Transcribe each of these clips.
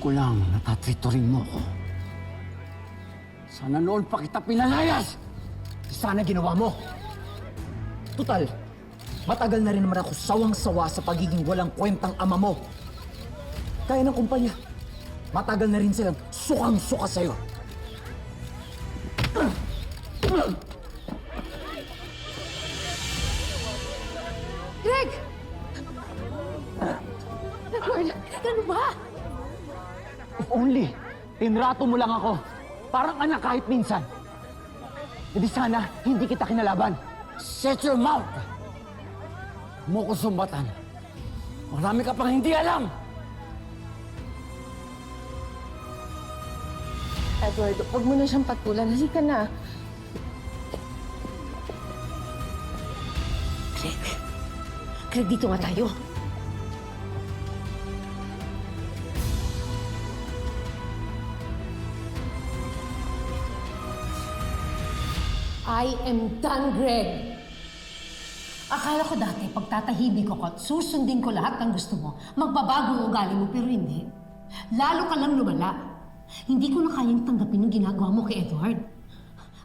ko lang natatritorin mo ko. Sana noon pa kita pinalayas! Sana ginawa mo. Tutal, matagal na rin naman ako sawang-sawa sa pagiging walang kwentang ama mo. Kaya ng kumpanya, matagal na rin silang sukang-suka sa'yo. Greg! Edward, ano ba? If only, tinrato mo lang ako. Parang anak kahit minsan. Hindi sana, hindi kita kinalaban. Shut your mouth! Mo ko sumbatan. Marami ka pang hindi alam! Edward, huwag mo na siyang patulan. Halika na. Greg. Greg, dito nga tayo. I am done, Greg. Akala ko dati, pagtatahimik ako at susundin ko lahat ng gusto mo, magbabago ang ugali mo, pero hindi. Lalo ka lang lumala. Hindi ko na kayang tanggapin ang ginagawa mo kay Edward.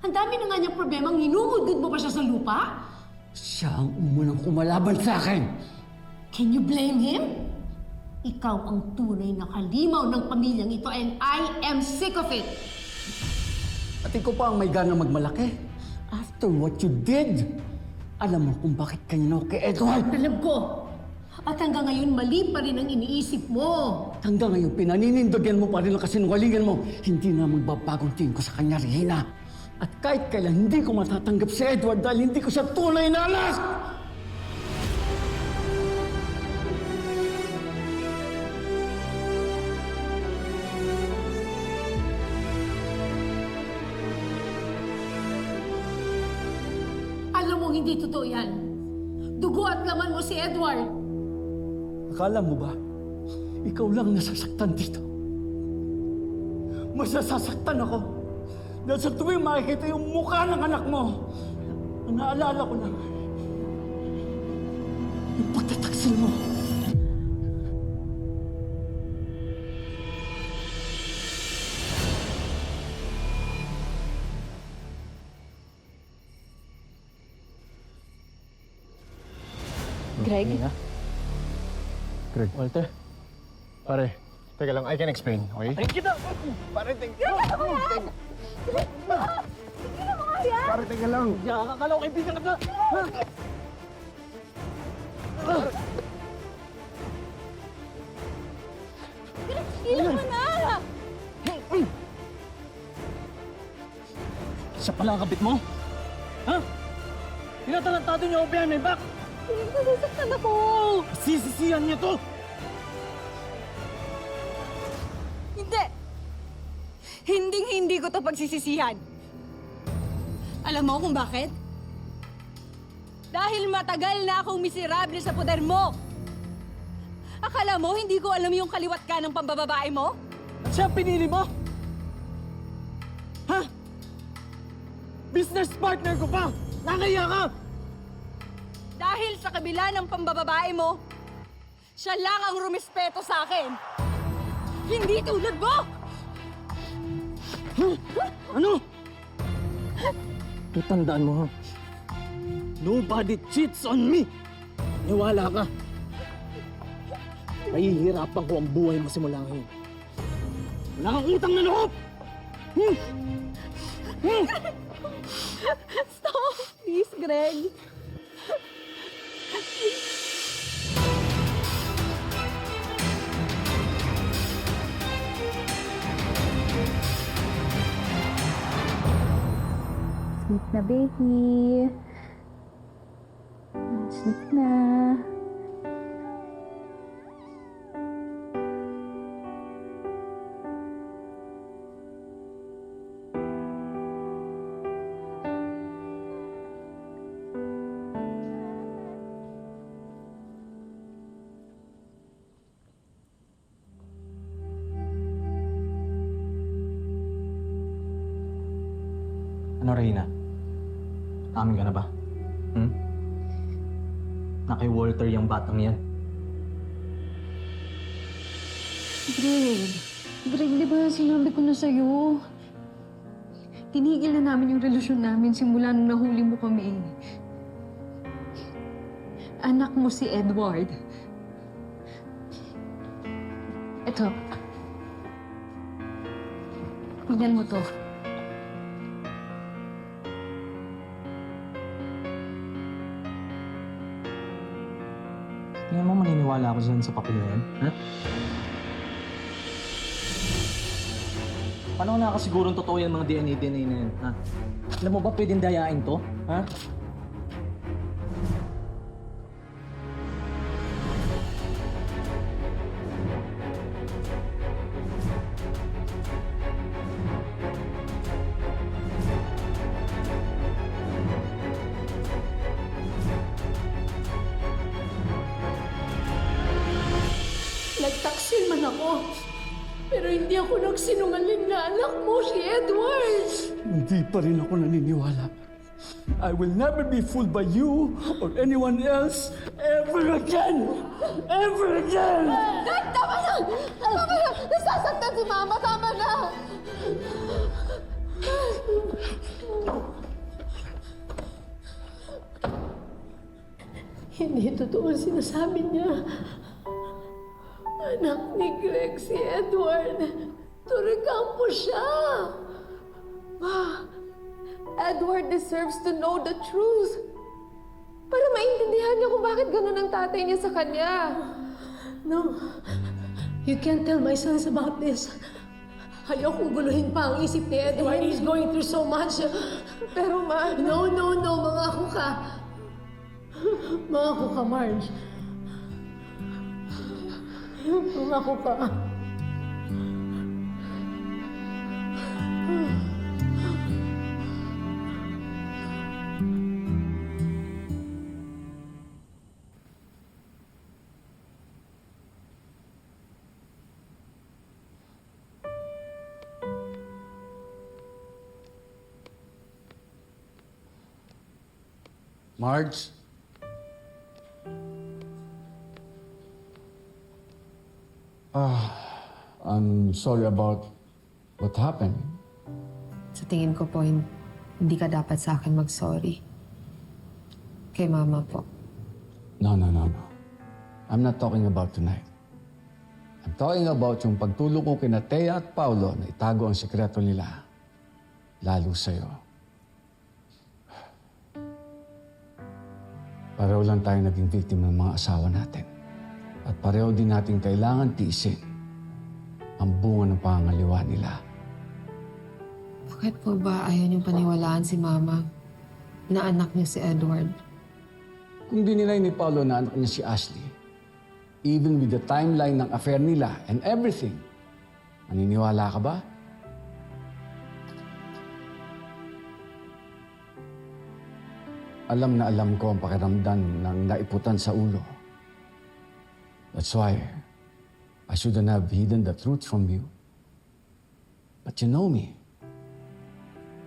Ang dami na nga niyang problema, hinungudod mo pa siya sa lupa? Siya ang umunang kumalaban sa akin! Can you blame him? Ikaw ang tunay na kalimaw ng pamilyang ito and I am sick of it! At ikaw pa ang may gana magmalaki. After what you did, alam mo kung bakit kanina kay Edward. Alam ko. At hanggang ngayon, mali pa rin ang iniisip mo. Hanggang ngayon, pinaninindogan mo pa rin ang kasinungalingan mo. Hindi na magbabagong tingin ko sa kanya, Regina. At kahit kailan, hindi ko matatanggap si Edward dahil hindi ko siya tunay na anak! Alam mo, hindi totoo yan. Dugo at laman mo si Edward. Akala mo ba, ikaw lang nasasaktan dito? Mas nasasaktan ako dahil sa tuwing makikita yung mukha ng anak mo, ang naalala ko lang, yung pagtataksil mo. Greg? Greg. Walter. Pare, teka lang. I can explain, okay? Ay, kita! Pare, teka! Pare, teka lang. Akala ko kaibigan ka na. Ilan mo na! Siya pala ang kabit mo? Ha? Tinatalantado niyo ako behind my back. Nasasaktan ako! Sisisihan niyo to! Hindi! Hinding-hindi ko to pagsisisihan. Alam mo kung bakit? Dahil matagal na akong miserable sa poder mo. Akala mo hindi ko alam yung kaliwat ka ng pambababae mo? At siya ang pinili mo? Ha? Business partner ko pa! Nakaya ka! Dahil sa kabila ng pambababae mo, siya lang ang rumispeto sa akin. Hindi tulad mo! Ano? Tutandaan mo, ha? Nobody cheats on me! Niwala ka. Mahihirapan ko ang buhay mo simula ngayon. Wala kang utang na loob! Stop! Please, Greg. Sleep na, baby. Sleep na. Ano, Reyna? Amin ka na ba? Na kay Walter yung batang yan. Greg, Greg, di ba sinabi ko na sa'yo? Tinigil na namin yung relasyon namin simula nung nahuli mo kami. Anak mo si Edward. Ito. Tingnan mo to. Tingnan mo maniniwala ako dyan sa papel na yan, ha? Paano ko nakasigurong totoo yung mga DNA na yan, ha? Alam mo ba pwedeng dayain to, ha? Nagtaksil man ako. Pero hindi ako nagsinungaling na anak mo si Edward. Hindi pa rin ako naniniwala. I will never be fooled by you or anyone else ever again! Ever again! Dad, tama na! Tama na! Nasasaktan si Mama! Tama na! Hindi totoo ang sinasabi niya. Anak ni Greg si Edward. Turigam po siya. Ma, Edward deserves to know the truth. Para maintindihan niya kung bakit ganun ang tatay niya sa kanya. No, you can't tell my sons about this. Ayokong guluhin pa ang isip ni Edward. He's going through so much. Pero ma... No, mangako ka. Mangako ka, Marge. Mangako ka. Marge? I'm sorry about what happened. Sa tingin ko po, hindi ka dapat sa akin mag-sorry. Kay Mama po. No. I'm not talking about tonight. I'm talking about yung pagtulong ko kina Thea at Paolo na itago ang sekreto nila. Lalo sa'yo. Pareho lang tayo naging victim ng mga asawa natin. At pareho din natin kailangan tiisin ang bunga ng pangangaliwa nila. Bakit po ba ayaw niyong paniwalaan si Mama na anak niyo si Edward? Kung dinilay ni Paolo na anak niya si Ashley, even with the timeline ng affair nila and everything, maniniwala ka ba? Alam na alam ko ang pakiramdam ng naiputan sa ulo. That's why I shouldn't have hidden the truth from you. But you know me.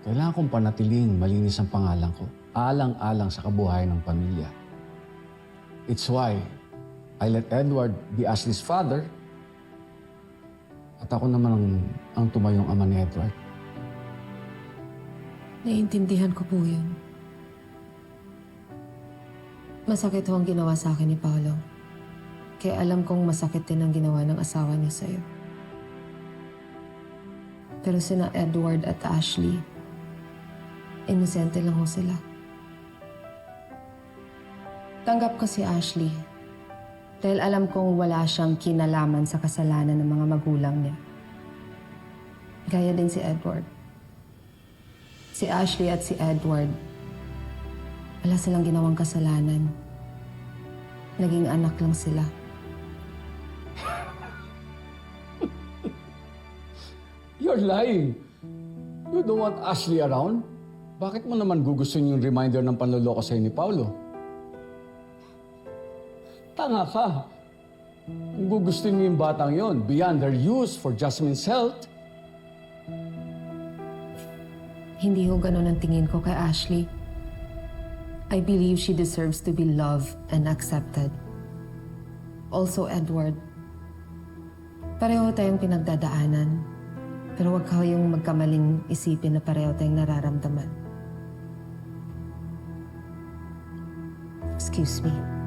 Kailangan kong panatiling malinis ang pangalan ko, alang-alang sa kabuhayan ng pamilya. It's why I let Edward be Ashley's father at ako naman ang tumayong ama ni Edward. Naiintindihan ko po yun. Masakit ho ang ginawa sa akin ni Paolo. Kaya alam kong masakit din ang ginawa ng asawa niya sa'yo. Pero sina Edward at Ashley, inosente lang ho sila. Tanggap ko si Ashley dahil alam kong wala siyang kinalaman sa kasalanan ng mga magulang niya. Gaya din si Edward. Si Ashley at si Edward, wala silang ginawang kasalanan. Naging anak lang sila. You're lying. You don't want Ashley around? Bakit mo naman gugustuhin yung reminder ng panloloko sa'yo ni Paolo? Tanga ka. Kung gugustuhin mo yung batang yon, beyond their use for Jasmine's health, Hindi ho ganun ang tingin ko kay Ashley. I believe she deserves to be loved and accepted. Also, Edward, Pareho tayong pinagdadaanan. Pero huwag kayong magkamaling isipin na pareho tayong nararamdaman. Excuse me.